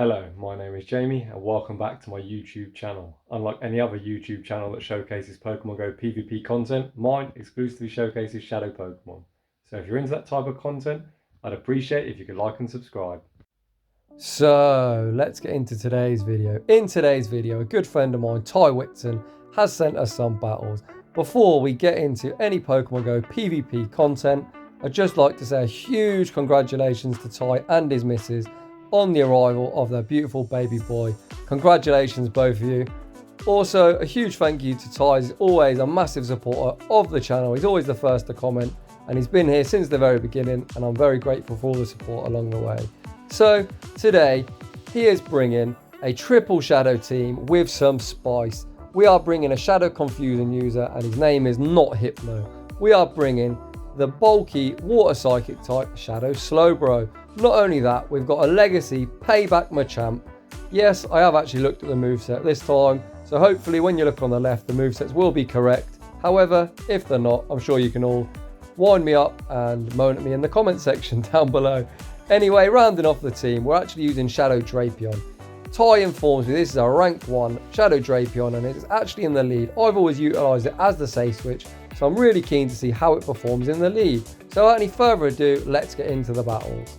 Hello, my name is Jamie and welcome back to my YouTube channel. Unlike any other YouTube channel that showcases Pokemon Go PvP content, mine exclusively showcases Shadow Pokemon. So if you're into that type of content, I'd appreciate if you could like and subscribe. So let's get into today's video. In today's video, a good friend of mine, Ty Whitson, has sent us some battles. Before we get into any Pokemon Go PvP content, I'd just like to say a huge congratulations to Ty and his missus on the arrival of their beautiful baby boy. Congratulations both of you. Also, a huge thank you to Ty. He's always a massive supporter of the channel. He's always the first to comment and he's been here since the very beginning, and I'm very grateful for all the support along the way. So today he is bringing a triple shadow team with some spice. We are bringing a shadow confusing user and his name is not Hypno. We are bringing the bulky water psychic type Shadow Slowbro. Not only that, we've got a legacy Payback Machamp. Yes, I have actually looked at the moveset this time, so hopefully when you look on the left the movesets will be correct. However, if they're not, I'm sure you can all wind me up and moan at me in the comment section down below. Anyway, rounding off the team, we're actually using Shadow Drapion. Ty informs me this is a rank 1 Shadow Drapion and it's actually in the lead. I've always utilised it as the safe switch, so I'm really keen to see how it performs in the lead. So without any further ado, let's get into the battles.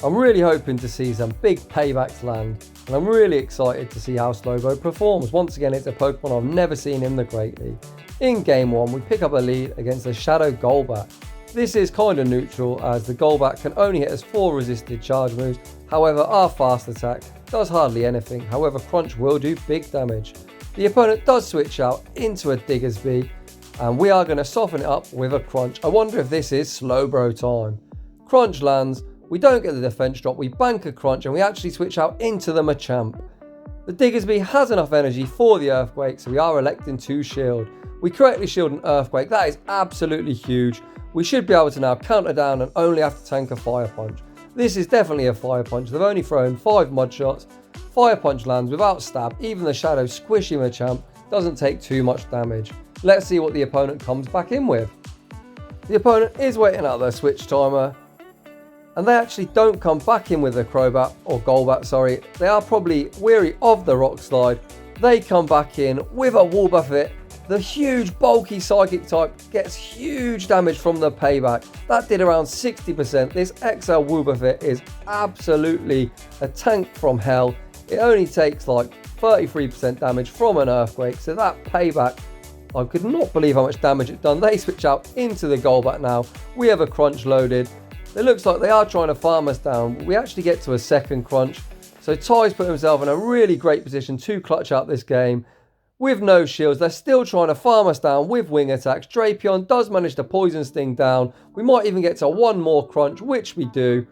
I'm really hoping to see some big paybacks land, and I'm really excited to see how Slowbro performs. Once again, it's a Pokemon I've never seen in the Great League. In game 1, we pick up a lead against a Shadow Golbat. This is kind of neutral as the Golbat can only hit us 4 resisted charge moves. However, our fast attack does hardly anything. However, Crunch will do big damage. The opponent does switch out into a Diggersby, and we are going to soften it up with a Crunch. I wonder if this is Slowbro time. Crunch lands, we don't get the defense drop, we bank a Crunch and we actually switch out into the Machamp. The Diggersby has enough energy for the Earthquake, so we are electing to shield. We correctly shield an Earthquake, that is absolutely huge. We should be able to now counter down and only have to tank a Fire Punch. This is definitely a Fire Punch. They've only thrown 5 Mud Shots. Fire Punch lands without stab. Even the Shadow Squishy Machamp doesn't take too much damage. Let's see what the opponent comes back in with. The opponent is waiting out their switch timer, and they actually don't come back in with a Crobat, or Golbat, sorry. They are probably weary of the Rock Slide. They come back in with a Wobbuffet. The huge bulky psychic type gets huge damage from the payback. That did around 60%. This XL Wobbuffet is absolutely a tank from hell. It only takes like 33% damage from an Earthquake. So that payback, I could not believe how much damage it's done. They switch out into the Golbat now. We have a Crunch loaded. It looks like they are trying to farm us down. We actually get to a second Crunch. So Ty's put himself in a really great position to clutch out this game. With no shields, they're still trying to farm us down with wing attacks. Drapion does manage to Poison Sting down. We might even get to one more Crunch, which we do.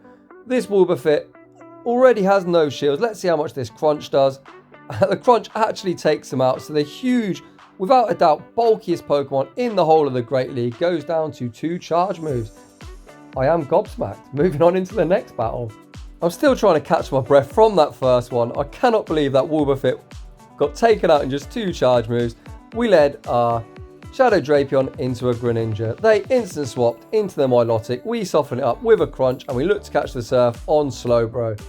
This Wobbuffet already has no shields. Let's see how much this Crunch does. The Crunch actually takes them out. So the huge, without a doubt, bulkiest Pokemon in the whole of the Great League goes down to 2 charge moves. I am gobsmacked. Moving on into the next battle. I'm still trying to catch my breath from that first one. I cannot believe that Wobbuffet got taken out in just 2 charge moves. We led our Shadow Drapion into a Greninja. They instant swapped into the Milotic. We soften it up with a Crunch and we look to catch the Surf on Slowbro.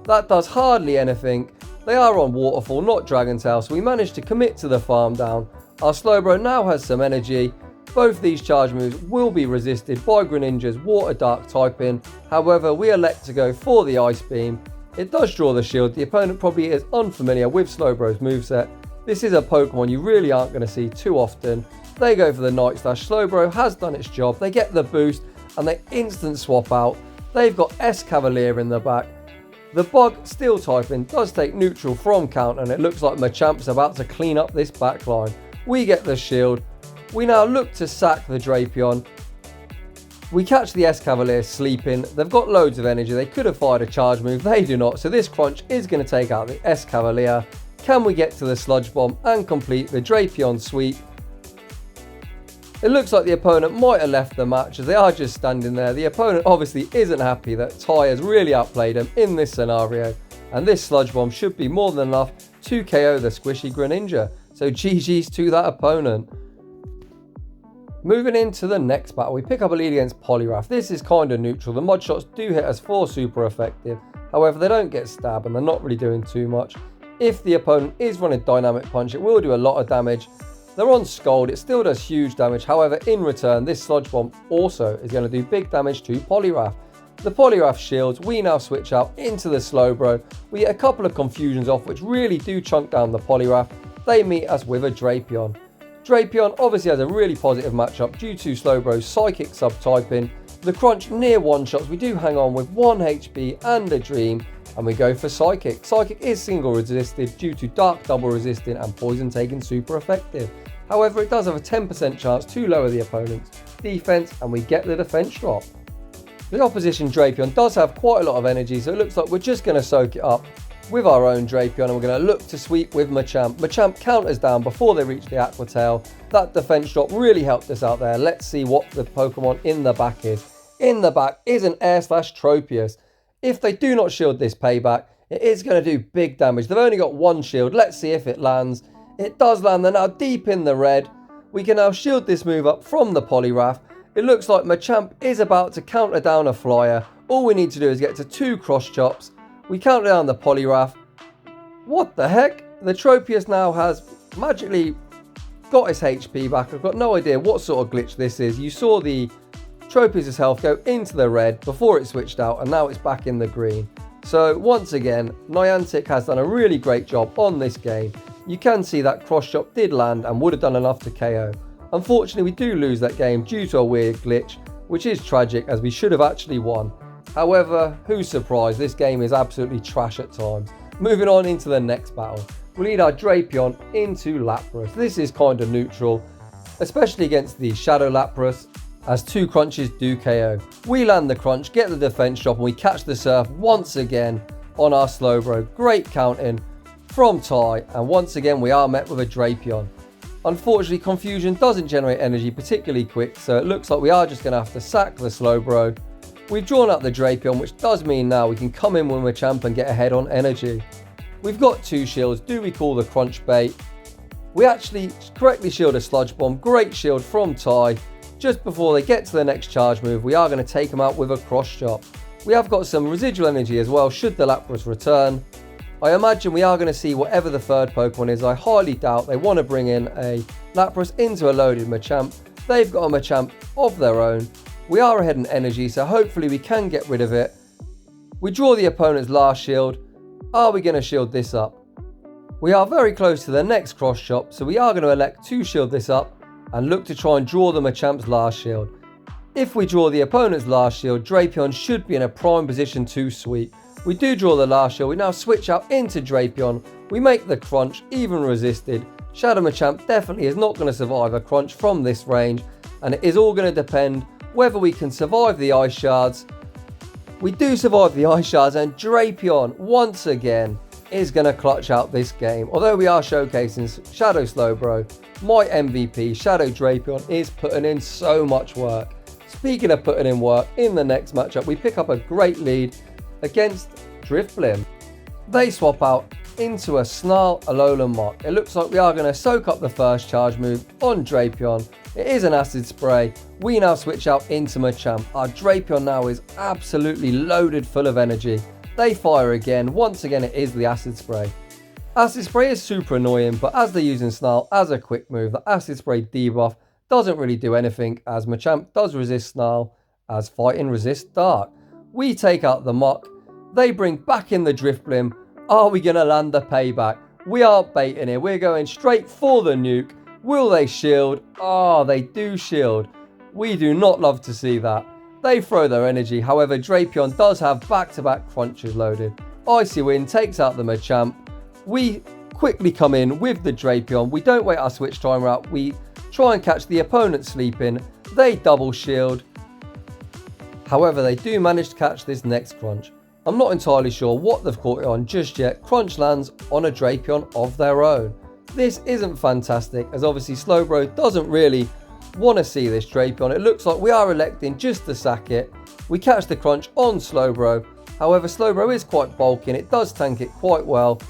That does hardly anything. They are on Waterfall, not Dragon Tail, so we managed to commit to the farm down. Our Slowbro now has some energy. Both these charge moves will be resisted by Greninja's Water Dark typing. However, we elect to go for the Ice Beam. It does draw the shield. The opponent probably is unfamiliar with Slowbro's moveset. This is a Pokemon you really aren't going to see too often. They go for the Night Slash. Slowbro has done its job. They get the boost and they instant swap out. They've got Escavalier in the back. The Bug Steel typing does take neutral from count, and it looks like Machamp's about to clean up this backline. We get the shield. We now look to sack the Drapion. We catch the Escavalier sleeping. They've got loads of energy. They could have fired a charge move. They do not. So this Crunch is going to take out the Escavalier. Can we get to the Sludge Bomb and complete the Drapion sweep? It looks like the opponent might have left the match as they are just standing there. The opponent obviously isn't happy that Ty has really outplayed him in this scenario. And this Sludge Bomb should be more than enough to KO the squishy Greninja. So GG's to that opponent. Moving into the next battle, we pick up a lead against Poliwrath. This is kind of neutral. The Mud Shots do hit us for super effective. However, they don't get stabbed and they're not really doing too much. If the opponent is running Dynamic Punch, it will do a lot of damage. They're on Scald, it still does huge damage. However, in return, this Sludge Bomb also is going to do big damage to Poliwrath. The Poliwrath shields, we now switch out into the Slowbro. We get a couple of confusions off, which really do chunk down the Poliwrath. They meet us with a Drapion. Drapion obviously has a really positive matchup due to Slowbro's Psychic subtyping. The crunch near one-shots, we do hang on with 1 HP and a Dream, and we go for Psychic. Psychic is single resisted due to Dark double resisting and Poison taking super effective. However, it does have a 10% chance to lower the opponent's defense, and we get the defense drop. The opposition Drapion does have quite a lot of energy, so it looks like we're just going to soak it up with our own Drapion, and we're going to look to sweep with Machamp. Machamp counters down before they reach the Aqua Tail. That defense drop really helped us out there. Let's see what the Pokemon in the back is. In the back is an Air/Tropius. If they do not shield this Payback, it is going to do big damage. They've only got one shield. Let's see if it lands. It does land. They're now deep in the red. We can now shield this move up from the Poliwrath. It looks like Machamp is about to counter down a Flyer. All we need to do is get to 2 cross chops. We counter down the Poliwrath. What the heck? The Tropius now has magically got his HP back. I've got no idea what sort of glitch this is. You saw the Tropius' health go into the red before it switched out, and now it's back in the green. So once again, Niantic has done a really great job on this game. You can see that cross chop did land and would have done enough to KO. Unfortunately, we do lose that game due to a weird glitch, which is tragic as we should have actually won. However, who's surprised? This game is absolutely trash at times. Moving on into the next battle. We lead our Drapion into Lapras. This is kind of neutral, especially against the Shadow Lapras, as 2 crunches do KO. We land the crunch, get the defense drop, and we catch the Surf once again on our Slowbro. Great counting from Ty, and once again we are met with a Drapion. Unfortunately, Confusion doesn't generate energy particularly quick, so it looks like we are just going to have to sack the Slowbro. We've drawn out the Drapion, which does mean now we can come in with Machamp and get ahead on energy. We've got 2 shields. Do we call the crunch bait? We actually correctly shield a Sludge Bomb. Great shield from Ty. Just before they get to the next charge move, we are going to take them out with a cross chop. We have got some residual energy as well should the Lapras return. I imagine we are going to see whatever the third Pokemon is. I highly doubt they want to bring in a Lapras into a loaded Machamp. They've got a Machamp of their own. We are ahead in energy, so hopefully we can get rid of it. We draw the opponent's last shield. Are we going to shield this up? We are very close to the next cross chop, so we are going to elect to shield this up and look to try and draw the Machamp's last shield. If we draw the opponent's last shield, Drapion should be in a prime position to sweep. We do draw the last shield. We now switch out into Drapion. We make the crunch, even resisted. Shadow Machamp definitely is not going to survive a crunch from this range, and it is all going to depend whether we can survive the Ice Shards. We do survive the Ice Shards, and Drapion once again is going to clutch out this game. Although we are showcasing Shadow Slowbro, my MVP Shadow Drapion is putting in so much work. Speaking of putting in work, in the next matchup we pick up a great lead against Drifblim. They swap out into a Snarl Alolan Mach. It looks like we are going to soak up the first charge move on Drapion. It is an Acid Spray. We now switch out into Machamp. Our Drapion now is absolutely loaded full of energy. They fire again. Once again it is the Acid Spray. Acid Spray is super annoying, but as they're using Snarl as a quick move, the Acid Spray debuff doesn't really do anything, as Machamp does resist Snarl, as Fighting resists Dark. We take out the Mach. They bring back in the Drifblim. Are we going to land the Payback? We aren't baiting here. We're going straight for the nuke. Will they shield? Ah, they do shield. We do not love to see that. They throw their energy. However, Drapion does have back-to-back crunches loaded. Icy Wind takes out the Machamp. We quickly come in with the Drapion. We don't wait our switch timer out. We try and catch the opponent sleeping. They double shield. However, they do manage to catch this next crunch. I'm not entirely sure what they've caught it on just yet. Crunch lands on a Drapion of their own. This isn't fantastic, as obviously Slowbro doesn't really want to see this Drapion. It looks like we are electing just to sack it. We catch the crunch on Slowbro. However, Slowbro is quite bulky and it does tank it quite well.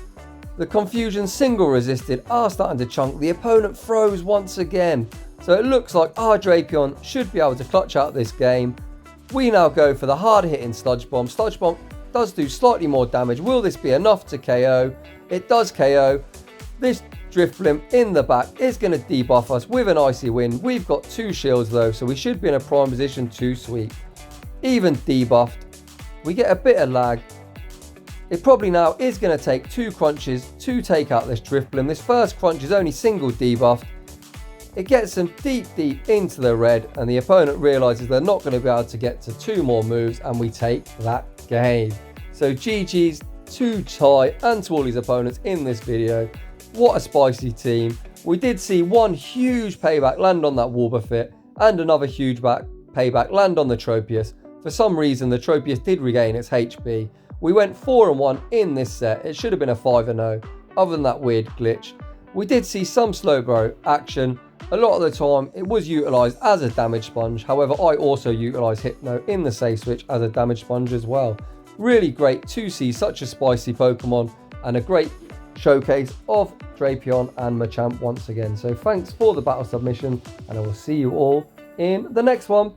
The Confusion single resisted are starting to chunk. The opponent throws once again. So it looks like our Drapion should be able to clutch out this game. We now go for the hard hitting Sludge Bomb. Sludge Bomb does do slightly more damage. Will this be enough to KO? It does KO. This Drifblim in the back is going to debuff us with an Icy Wind. We've got 2 shields though, so we should be in a prime position to sweep. Even debuffed, we get a bit of lag. It probably now is going to take 2 crunches to take out this Drifblim. This first crunch is only single debuffed. It gets them deep into the red, and the opponent realizes they're not going to be able to get to 2 more moves, and we take that game. So GG's to Ty and to all his opponents in this video. What a spicy team. We did see one huge payback land on that Wobbuffet and another huge payback land on the Tropius. For some reason the Tropius did regain its HP. We went 4-1 in this set. It should have been a 5-0 other than that weird glitch. We did see some Slowbro action. A lot of the time it was utilised as a damage sponge. However, I also utilised Hypno in the save switch as a damage sponge as well. Really great to see such a spicy Pokemon and a great showcase of Drapion and Machamp once again. So thanks for the battle submission, and I will see you all in the next one.